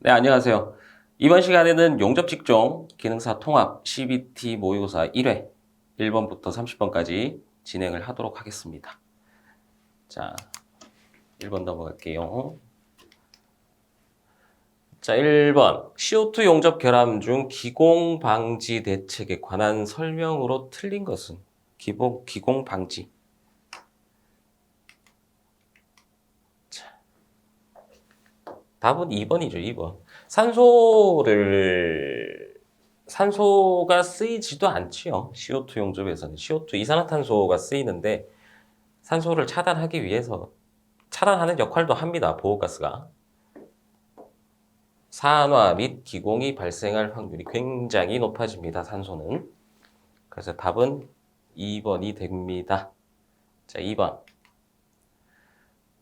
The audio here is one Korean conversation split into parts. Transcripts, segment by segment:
네, 안녕하세요. 이번 시간에는 용접 직종 기능사 통합 CBT 모의고사 1회 1번부터 30번까지 진행을 하도록 하겠습니다. 자, 1번 넘어갈게요. 자, 1번. CO2 용접 결함 중 기공 방지 대책에 관한 설명으로 틀린 것은? 기공 방지. 자, 답은 2번이죠, 2번. 산소가 쓰이지도 않지요. CO2 용접에서는. CO2 이산화탄소가 쓰이는데 산소를 차단하기 위해서 차단하는 역할도 합니다. 보호가스가. 산화 및 기공이 발생할 확률이 굉장히 높아집니다. 산소는. 그래서 답은 2번이 됩니다. 자, 2번.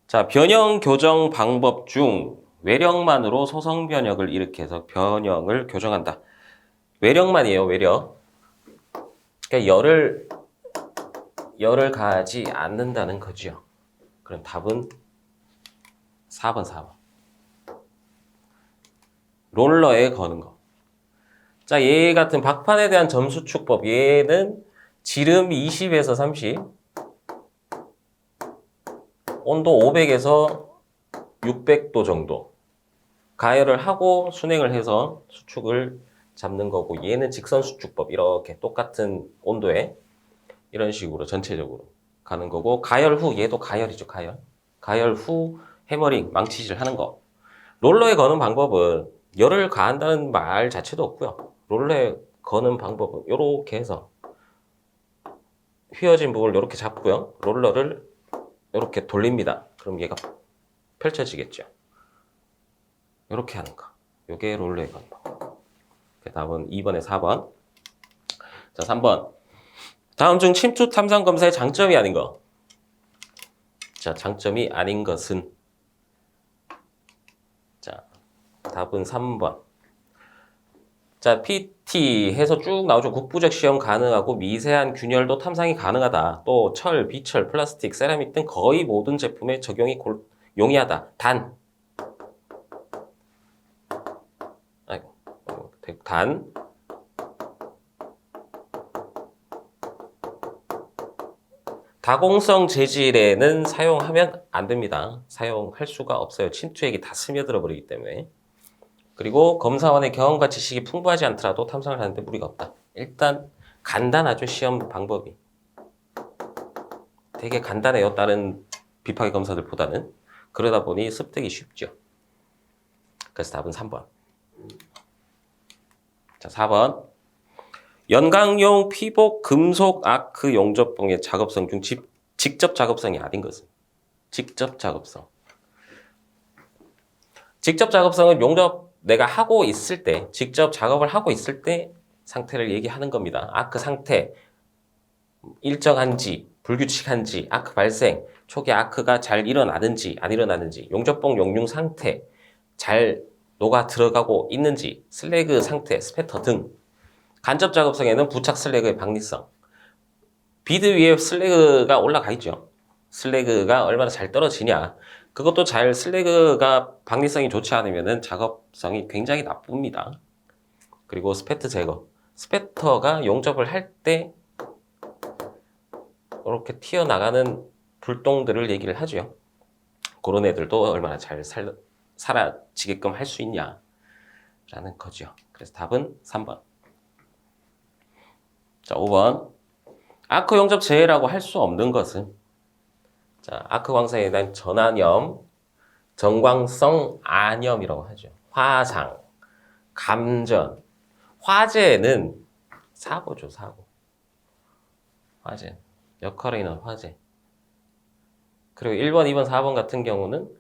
자, 변형 교정 방법 중 외력만으로 소성 변형을 일으켜서 변형을 교정한다. 외력만이에요, 외력. 그러니까 열을 가하지 않는다는 거죠. 그럼 답은 4번. 롤러에 거는 거. 자, 얘 같은 박판에 대한 점수축법. 얘는 지름 20에서 30, 온도 500에서 600도 정도. 가열을 하고 순행을 해서 수축을 잡는 거고, 얘는 직선수축법. 이렇게 똑같은 온도에 이런 식으로 전체적으로 가는 거고, 가열 후, 얘도 가열이죠, 가열. 가열 후 해머링, 망치질 하는 거. 롤러에 거는 방법은 열을 가한다는 말 자체도 없고요. 롤러에 거는 방법은 이렇게 해서 휘어진 부분을 이렇게 잡고요. 롤러를 이렇게 돌립니다. 그럼 얘가 펼쳐지겠죠. 이렇게 하는 거. 이게 롤러에 거는 방법. 답은 2번에 4번. 자, 3번. 다음 중 침투 탐상 검사의 장점이 아닌 거. 자, 장점이 아닌 것은. 자, 답은 3번. 자, PT 해서 쭉 나오죠. 국부적 시험 가능하고 미세한 균열도 탐상이 가능하다. 또 철, 비철, 플라스틱, 세라믹 등 거의 모든 제품에 적용이 용이하다. 단 다공성 재질에는 사용하면 안 됩니다. 사용할 수가 없어요. 침투액이 다 스며들어 버리기 때문에. 그리고 검사원의 경험과 지식이 풍부하지 않더라도 탐상을 하는데 무리가 없다. 일단 간단하죠. 시험 방법이. 되게 간단해요. 다른 비파기 검사들보다는. 그러다 보니 습득이 쉽죠. 그래서 답은 3번. 자, 4번. 연강용 피복 금속 아크 용접봉의 작업성 중 직접 작업성이 아닌 것은? 직접 작업성. 직접 작업성은 용접 내가 하고 있을 때, 직접 작업을 하고 있을 때 상태를 얘기하는 겁니다. 아크 상태, 일정한지, 불규칙한지, 아크 발생, 초기 아크가 잘 일어나는지 안 일어나는지, 용접봉 용융 상태, 잘 녹아 들어가고 있는지, 슬래그 상태, 스패터 등. 간접 작업성에는 부착 슬래그의 박리성. 비드 위에 슬래그가 올라가 있죠. 슬래그가 얼마나 잘 떨어지냐. 그것도 잘 슬래그가 박리성이 좋지 않으면 작업성이 굉장히 나쁩니다. 그리고 스패터 제거. 스패터가 용접을 할 때 이렇게 튀어나가는 불똥들을 얘기를 하죠. 그런 애들도 얼마나 잘 사라지게끔 할 수 있냐라는 거죠. 그래서 답은 3번. 자, 5번. 아크 용접 재해라고 할 수 없는 것은? 자, 아크 광선에 대한 전환염, 정광성 안염이라고 하죠. 화상, 감전, 화재는 사고죠, 사고. 화재. 역할에 있는 화재. 그리고 1번, 2번, 4번 같은 경우는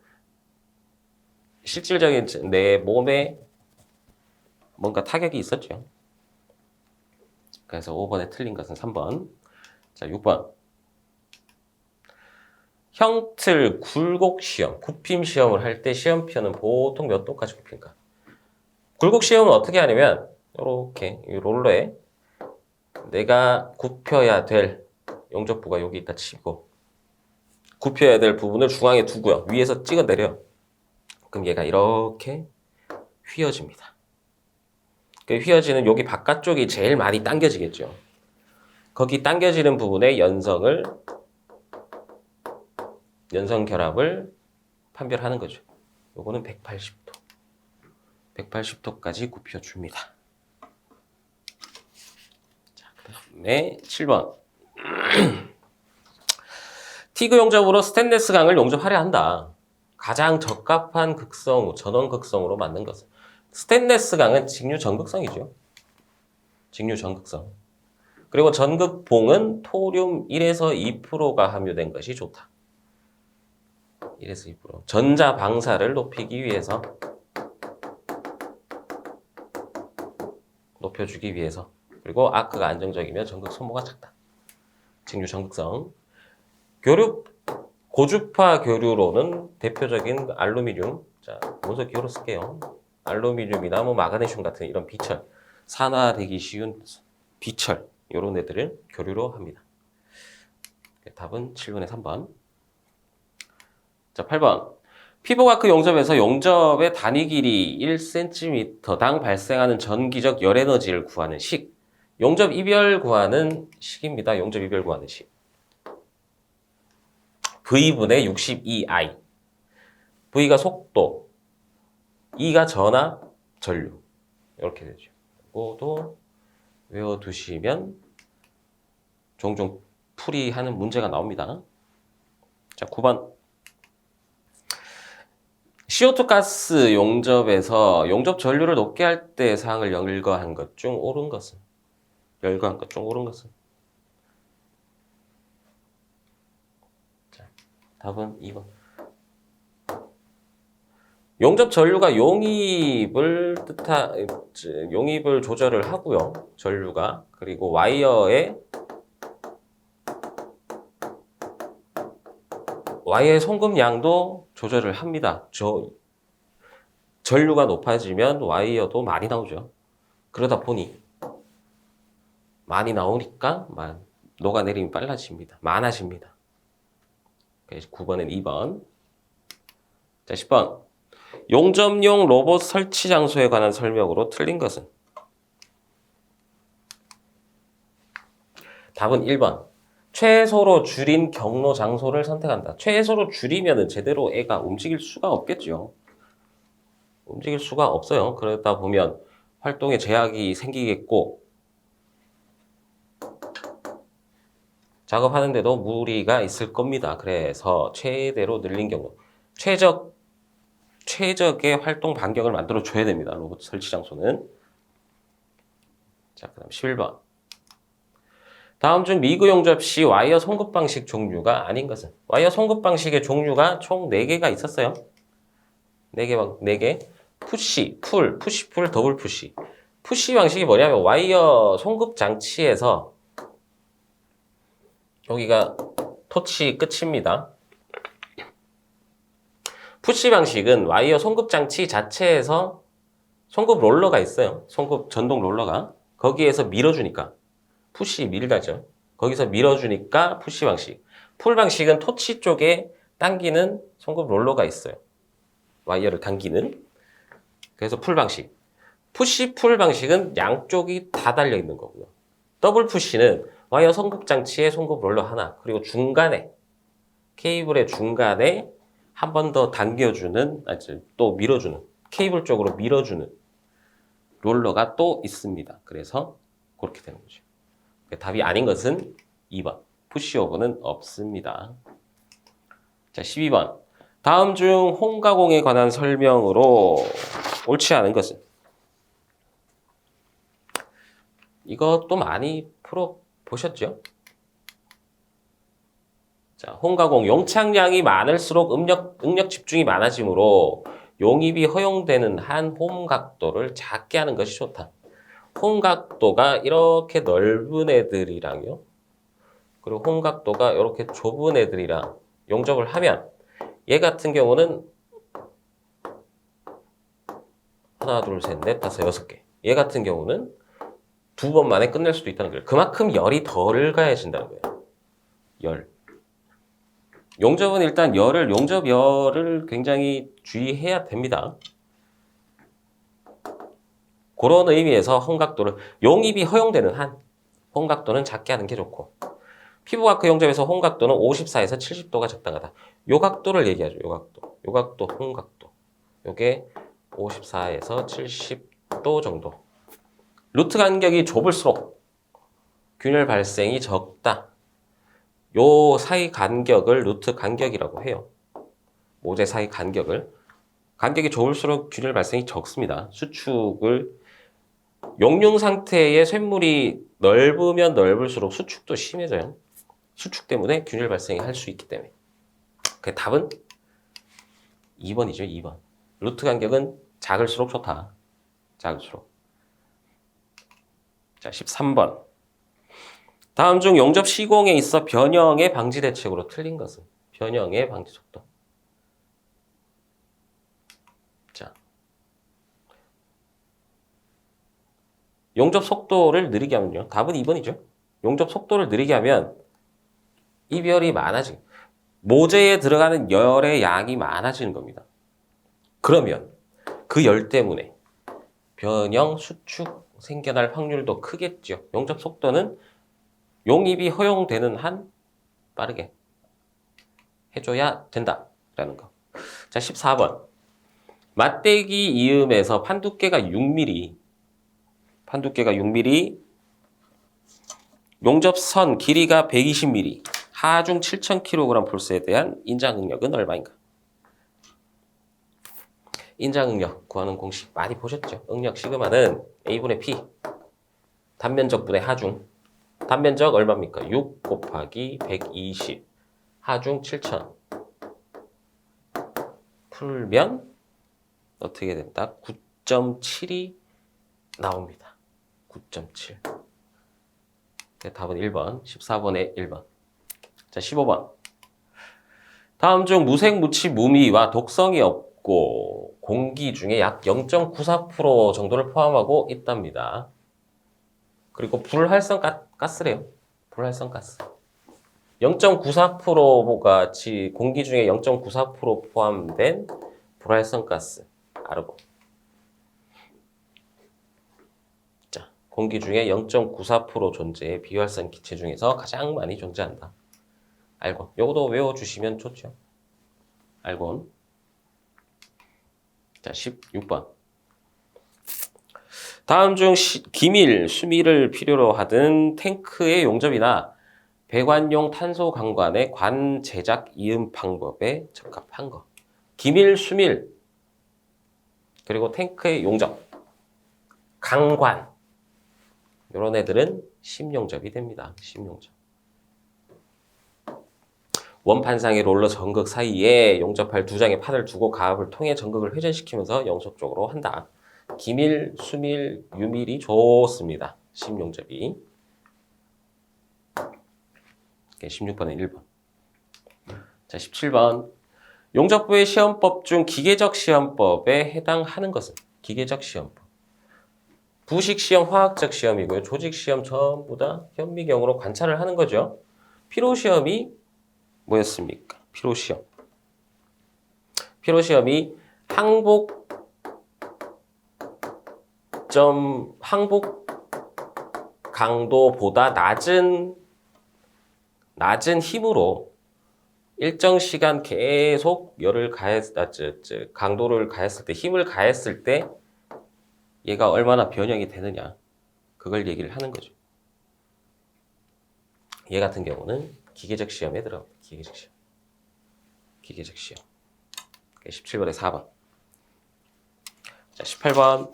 실질적인 내 몸에 뭔가 타격이 있었죠. 그래서 5번에 틀린 것은 3번. 자, 6번. 형틀 굴곡 시험, 굽힘 시험을 할 때 시험표는 보통 몇 도까지 굽힐까? 굴곡 시험은 어떻게 하냐면 이렇게 이 롤러에 내가 굽혀야 될 용접부가 여기 있다 치고 굽혀야 될 부분을 중앙에 두고요. 위에서 찍어 내려. 그럼 얘가 이렇게 휘어집니다. 그 휘어지는 여기 바깥쪽이 제일 많이 당겨지겠죠. 거기 당겨지는 부분에 연성 결합을 판별하는 거죠. 요거는 180도. 180도까지 굽혀줍니다. 자, 그다음에 7번. 티그 용접으로 스테인리스 강을 용접하려 한다. 가장 적합한 극성, 전원 극성으로 만든 것은 스테인리스 강은 직류 전극성이죠. 직류 전극성. 그리고 전극봉은 토륨 1에서 2%가 함유된 것이 좋다. 1에서 2%. 전자 방사를 높이기 위해서, 높여주기 위해서. 그리고 아크가 안정적이면 전극 소모가 작다. 직류 전극성. 고주파 교류로는 대표적인 알루미늄, 자, 원소 기호로 쓸게요. 알루미늄이나 마그네슘 같은 이런 비철, 산화되기 쉬운 비철, 이런 애들을 교류로 합니다. 답은 7번에 3번. 자, 8번. 피부과크 용접에서 용접의 단위 길이 1cm당 발생하는 전기적 열 에너지를 구하는 식. 용접 이별 구하는 식입니다. 용접 이별 구하는 식. V분의 62I. V가 속도, E가 전하, 전류. 이렇게 되죠. 이것도 외워두시면 종종 풀이하는 문제가 나옵니다. 자, 9번. CO2 가스 용접에서 용접 전류를 높게 할 때 사항을 열거한 것 중 옳은 것은? 열거한 것 중 옳은 것은? 자, 답은 2번. 용접 전류가 용입을 용입을 조절을 하고요. 전류가. 그리고 와이어의 송금량도 조절을 합니다. 전류가 높아지면 와이어도 많이 나오죠. 그러다 보니 많이 나오니까 녹아내림이 빨라집니다. 많아집니다. 그래서 9번은 2번. 자, 10번. 용접용 로봇 설치 장소에 관한 설명으로 틀린 것은? 답은 1번. 최소로 줄인 경로 장소를 선택한다. 최소로 줄이면 제대로 애가 움직일 수가 없겠죠. 움직일 수가 없어요. 그러다 보면 활동에 제약이 생기겠고 작업하는데도 무리가 있을 겁니다. 그래서 최대로 늘린 경우 최적의 활동 반경을 만들어 줘야 됩니다. 로봇 설치 장소는. 자, 그 다음 11번. 다음 중 미그 용접 시 와이어 송급 방식 종류가 아닌 것은? 와이어 송급 방식의 종류가 총 4개가 있었어요. 4개. 푸시, 풀, 더블 푸시. 푸시 방식이 뭐냐면 와이어 송급 장치에서 여기가 토치 끝입니다. 푸시 방식은 와이어 송급 장치 자체에서 송급 롤러가 있어요. 송급 전동 롤러가. 거기에서 밀어주니까. 푸시 밀다죠. 거기서 밀어주니까 푸시 방식. 풀 방식은 토치 쪽에 당기는 송급 롤러가 있어요. 와이어를 당기는. 그래서 풀 방식. 푸시 풀 방식은 양쪽이 다 달려 있는 거고요. 더블 푸시는 와이어 송급 장치에 송급 롤러 하나, 그리고 중간에 케이블의 중간에 한 번 더 당겨주는, 또 밀어주는, 케이블 쪽으로 밀어주는 롤러가 또 있습니다. 그래서 그렇게 되는 거죠. 답이 아닌 것은 2번. 푸시오버는 없습니다. 자, 12번. 다음 중 홈가공에 관한 설명으로 옳지 않은 것은? 이것도 많이 풀어보셨죠? 자, 홈가공. 용착량이 많을수록 응력 집중이 많아지므로 용입이 허용되는 한 홈 각도를 작게 하는 것이 좋다. 홈 각도가 이렇게 넓은 애들이랑요. 그리고 홈 각도가 이렇게 좁은 애들이랑 용접을 하면 얘 같은 경우는 하나, 둘, 셋, 넷, 다섯, 6개. 얘 같은 경우는 2번 만에 끝낼 수도 있다는 거예요. 그만큼 열이 덜 가해진다는 거예요. 열. 용접은 일단 용접 열을 굉장히 주의해야 됩니다. 그런 의미에서 혼각도를 용입이 허용되는 한 혼각도는 작게 하는 게 좋고 피부과크 용접에서 혼각도는 54에서 70도가 적당하다. 요 각도를 얘기하죠. 요 각도. 요 각도 혼각도. 요게 54에서 70도 정도. 루트 간격이 좁을수록 균열 발생이 적다. 요 사이 간격을 루트 간격이라고 해요. 모재 사이 간격을. 간격이 좁을수록 균열 발생이 적습니다. 수축을 용융 상태의 쇳물이 넓으면 넓을수록 수축도 심해져요. 수축 때문에 균열 발생이 할 수 있기 때문에. 그 답은 2번이죠. 2번. 루트 간격은 작을수록 좋다. 작을수록. 자, 13번. 다음 중 용접 시공에 있어 변형의 방지 대책으로 틀린 것은? 변형의 방지 속도. 자, 용접 속도를 느리게 하면요. 답은 2번이죠. 용접 속도를 느리게 하면 이별이 많아지고 모재에 들어가는 열의 양이 많아지는 겁니다. 그러면 그 열 때문에 변형, 수축 생겨날 확률도 크겠죠. 용접 속도는 용입이 허용되는 한 빠르게 해줘야 된다라는 거. 자, 14번. 맞대기 이음에서 판두께가 6mm, 판두께가 6mm, 용접선 길이가 120mm, 하중 7,000kg 볼스에 대한 인장 응력은 얼마인가? 인장 응력 구하는 공식 많이 보셨죠? 응력 시그마는 A분의 P, 단면적분의 하중. 단면적 얼마입니까? 6 곱하기 120, 하중 7,000. 풀면 어떻게 된다? 9.7이 나옵니다. 9.7. 답은 1번, 14번에 1번. 자, 15번. 다음 중 무색, 무취, 무미와 독성이 없고 공기 중에 약 0.94% 정도를 포함하고 있답니다. 그리고 불활성 가스래요. 불활성 가스. 0.94%가 공기 중에 0.94% 포함된 불활성 가스. 아르곤. 자, 공기 중에 0.94% 존재의 비활성 기체 중에서 가장 많이 존재한다. 알곤. 요것도 외워주시면 좋죠. 알곤. 자, 16번. 다음 중 기밀, 수밀을 필요로 하던 탱크의 용접이나 배관용 탄소 강관의 관 제작 이음 방법에 적합한 거. 기밀, 수밀, 그리고 탱크의 용접, 강관. 이런 애들은 심용접이 됩니다. 심용접. 원판상의 롤러 전극 사이에 용접할 두 장의 판을 두고 가압을 통해 전극을 회전시키면서 영속적으로 한다. 기밀, 수밀, 유밀이 좋습니다. 심용접이. 16번에 1번. 자, 17번. 용접부의 시험법 중 기계적 시험법에 해당하는 것은? 기계적 시험법. 부식 시험, 화학적 시험이고요. 조직 시험 전부 다 현미경으로 관찰을 하는 거죠. 피로 시험이 뭐였습니까? 피로 시험. 피로 시험이 항복 강도보다 낮은 힘으로 일정 시간 계속 강도를 가했을 때, 힘을 가했을 때 얘가 얼마나 변형이 되느냐. 그걸 얘기를 하는 거죠. 얘 같은 경우는 기계적 시험에 들어갑니다. 기계적 시험. 기계적 시험. 17번에 4번. 자, 18번.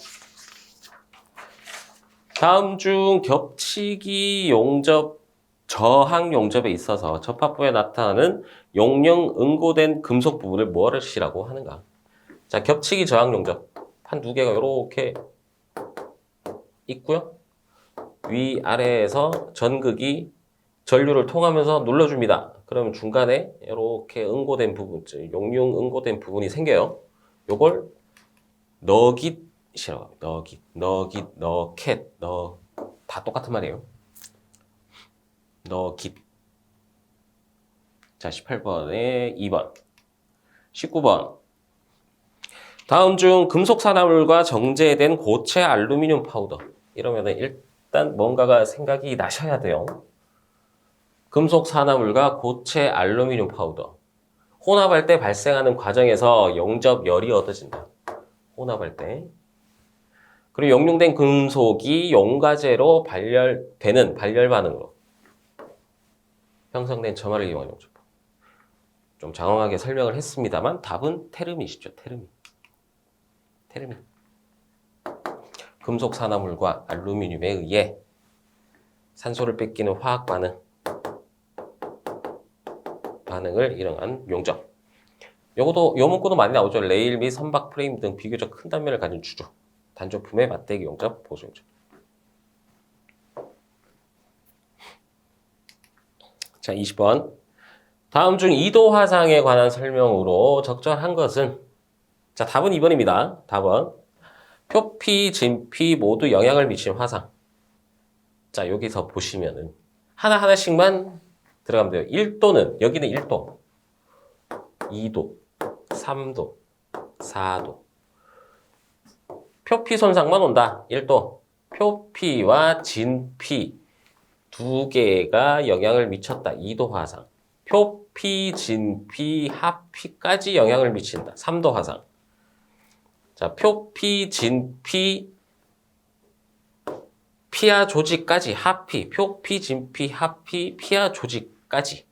다음 중 겹치기 용접, 저항 용접에 있어서 접합부에 나타나는 용량 응고된 금속 부분을 무엇이라고 하는가? 자, 겹치기 저항 용접. 판 두 개가 이렇게 있고요. 위아래에서 전극이 전류를 통하면서 눌러줍니다. 그러면 중간에 이렇게 응고된 부분, 용융 응고된 부분이 생겨요. 요걸 너깃이라고 합니다. 너깃, 너캣, 다 똑같은 말이에요. 너깃. 자, 18번에 2번. 19번. 다음 중 금속 산화물과 정제된 고체 알루미늄 파우더. 이러면은 일단 뭔가가 생각이 나셔야 돼요. 금속 산화물과 고체 알루미늄 파우더. 혼합할 때 발생하는 과정에서 용접열이 얻어진다. 혼합할 때. 그리고 용융된 금속이 용가제로 발열되는 발열 반응으로 형성된 점화를 이용한 용접법. 좀 장황하게 설명을 했습니다만 답은 테르밋이죠. 테르밋. 테르밋. 금속 산화물과 알루미늄에 의해 산소를 뺏기는 화학 반응을 일어난 용접. 요 문구도 많이 나오죠. 레일 및 선박 프레임 등 비교적 큰 단면을 가진 주조. 단조품의 맞대기 용접, 보수 용접. 자, 20번. 다음 중 이도 화상에 관한 설명으로 적절한 것은? 자, 답은 2번입니다. 답은 표피, 진피 모두 영향을 미치는 화상. 자, 여기서 보시면은 하나하나씩만 들어가면 돼요. 1도는, 여기는 1도, 2도, 3도, 4도. 표피 손상만 온다. 1도. 표피와 진피 두 개가 영향을 미쳤다. 2도 화상. 표피, 진피, 하피까지 영향을 미친다. 3도 화상. 자, 표피, 진피, 피하 조직까지 하피, 표피, 진피, 하피, 피하 조직까지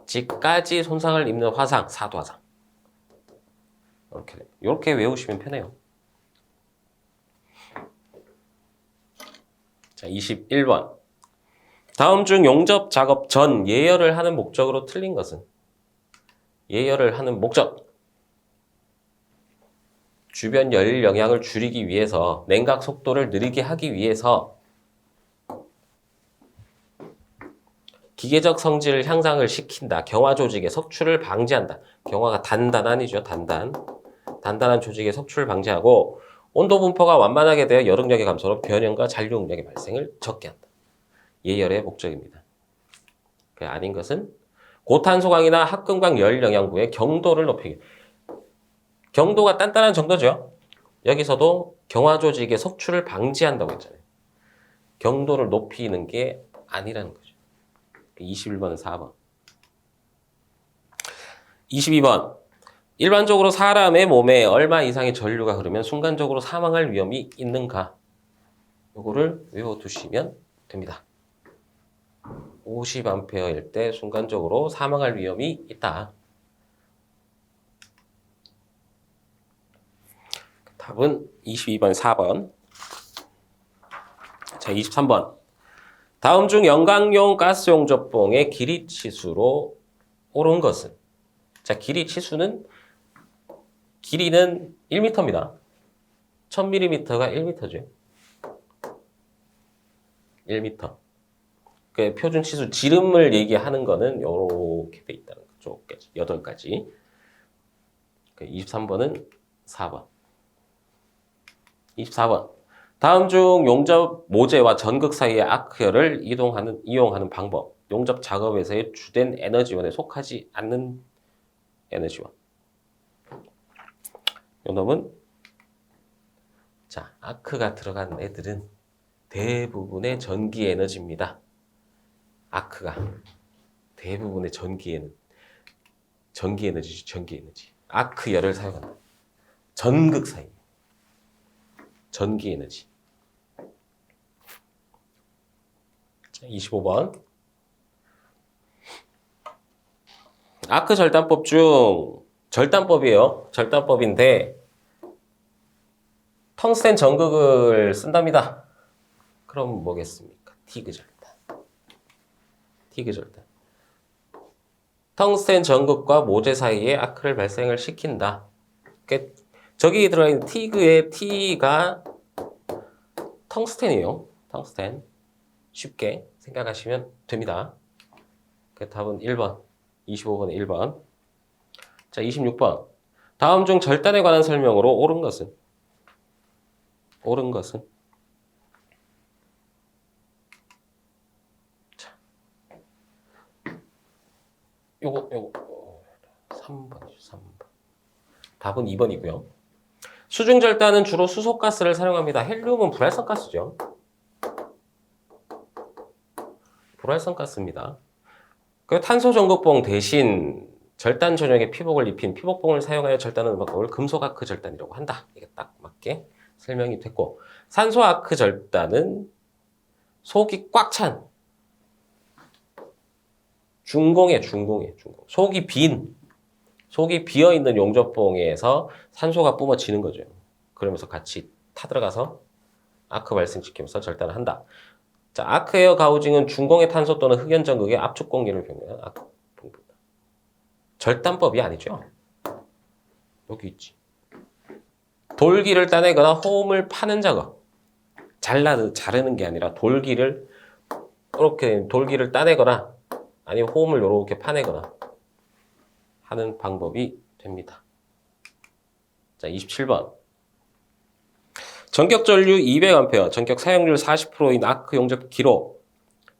직까지 손상을 입는 화상, 4도 화상. 이렇게 외우시면 편해요. 자, 21번. 다음 중 용접 작업 전 예열을 하는 목적으로 틀린 것은? 예열을 하는 목적. 주변 열 영향을 줄이기 위해서, 냉각 속도를 느리게 하기 위해서, 기계적 성질 향상을 시킨다. 경화 조직의 석출을 방지한다. 경화가 단단한이죠. 단단한 조직의 석출을 방지하고 온도 분포가 완만하게 되어 여름력의 감소로 변형과 잔류응력의 발생을 적게 한다. 예열의 목적입니다. 그 아닌 것은 고탄소광이나 합금광 열 영양부의 경도를 높이기. 경도가 단단한 정도죠. 여기서도 경화 조직의 석출을 방지한다고 했잖아요. 경도를 높이는 게 아니라는 거죠. 21번은 4번. 22번. 일반적으로 사람의 몸에 얼마 이상의 전류가 흐르면 순간적으로 사망할 위험이 있는가? 요거를 외워두시면 됩니다. 50A일 때 순간적으로 사망할 위험이 있다. 답은 22번, 4번. 자, 23번. 다음 중 영광용 가스 용접봉의 길이 치수로 옳은 것은? 자, 길이 치수는 길이는 1m입니다. 1000mm가 1m죠. 1m. 그 표준 치수 지름을 얘기하는 거는 이렇게 돼 있다는 거죠. 8가지. 23번은 4번. 24번. 다음 중 용접 모재와 전극 사이의 아크열을 이용하는 방법. 용접 작업에서의 주된 에너지원에 속하지 않는 에너지원. 요 놈은 자, 아크가 들어간 애들은 대부분의 전기 에너지입니다. 아크가 대부분의 전기 에너지죠. 전기 에너지. 아크열을 사용한다. 전극 사이. 전기 에너지. 자, 25번. 아크 절단법 중 절단법이에요. 절단법인데 텅스텐 전극을 쓴답니다. 그럼 뭐겠습니까? 티그 절단. 티그 절단. 텅스텐 전극과 모재 사이에 아크를 발생을 시킨다. 저기 들어있는 티그의 T가 텅스텐이에요. 텅스텐. 쉽게 생각하시면 됩니다. 그 답은 1번. 25번에 1번. 자, 26번. 다음 중 절단에 관한 설명으로 옳은 것은? 옳은 것은? 자. 요거. 3번이죠. 3번. 답은 2번이고요. 수중절단은 주로 수소가스를 사용합니다. 헬륨은 불활성가스죠. 불활성가스입니다. 그 탄소전극봉 대신 절단 전용의 피복을 입힌 피복봉을 사용하여 절단하는 방법을 금속아크 절단이라고 한다. 이게 딱 맞게 설명이 됐고, 산소아크 절단은 속이 꽉 찬 중공해. 속이 비어있는 용접봉에서 산소가 뿜어지는 거죠. 그러면서 같이 타들어가서 아크 발생시키면서 절단을 한다. 자, 아크에어 가우징은 중공해 탄소 또는 흑연전극의 압축 공기를 병행한 아크 방법이다. 절단법이 아니죠. 여기 있지. 돌기를 따내거나 호음을 파는 작업. 자르는 게 아니라 돌기를 따내거나 아니면 호음을 이렇게 파내거나 하는 방법이 됩니다. 자, 27번. 전격 전류 200A, 전격 사용률 40%인 아크 용접 기록.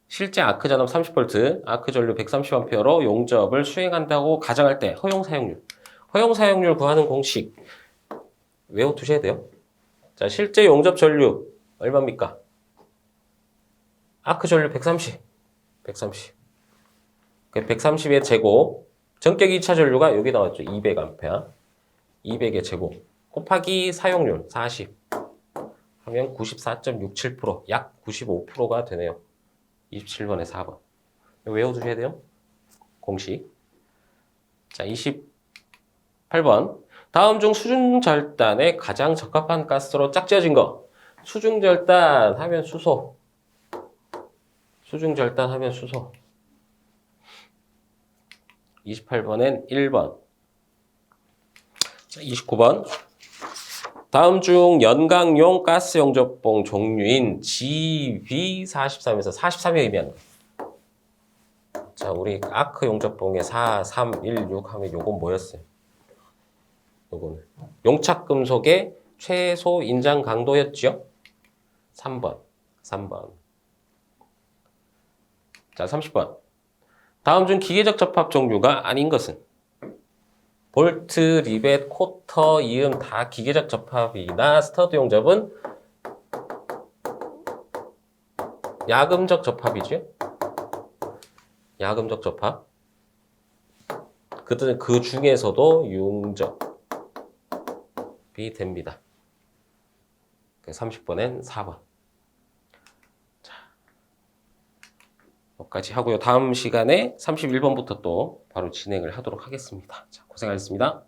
실제 아크 전압 30V, 아크 전류 130A로 용접을 수행한다고 가정할 때 허용 사용률. 허용 사용률 구하는 공식 외워두셔야 돼요. 자, 실제 용접 전류 얼마입니까? 아크 전류 130. 130의 제곱. 전격 2차 전류가 여기 나왔죠. 200A. 200의 제곱. 곱하기 사용률 40. 하면 94.67%. 약 95%가 되네요. 27번에 4번. 외워두셔야 돼요. 공식. 자, 28번. 다음 중 수중절단에 가장 적합한 가스로 짝지어진 거. 수중절단 하면 수소. 28번엔 1번. 자, 29번. 다음 중 연강용 가스 용접봉 종류인 GB43에서 43에 의미하는 거. 자, 우리 아크 용접봉에 4316 하면 요건 뭐였어요? 요거는 용착금속의 최소 인장 강도였죠? 3번. 자, 30번. 다음 중 기계적 접합 종류가 아닌 것은? 볼트, 리벳, 코터, 이음 다 기계적 접합이나 스터드 용접은 야금적 접합이죠. 야금적 접합. 그 중에서도 융접이 됩니다. 30번엔 4번. 자, 여기까지 하고요. 다음 시간에 31번부터 또 바로 진행을 하도록 하겠습니다. 자, 고생하셨습니다.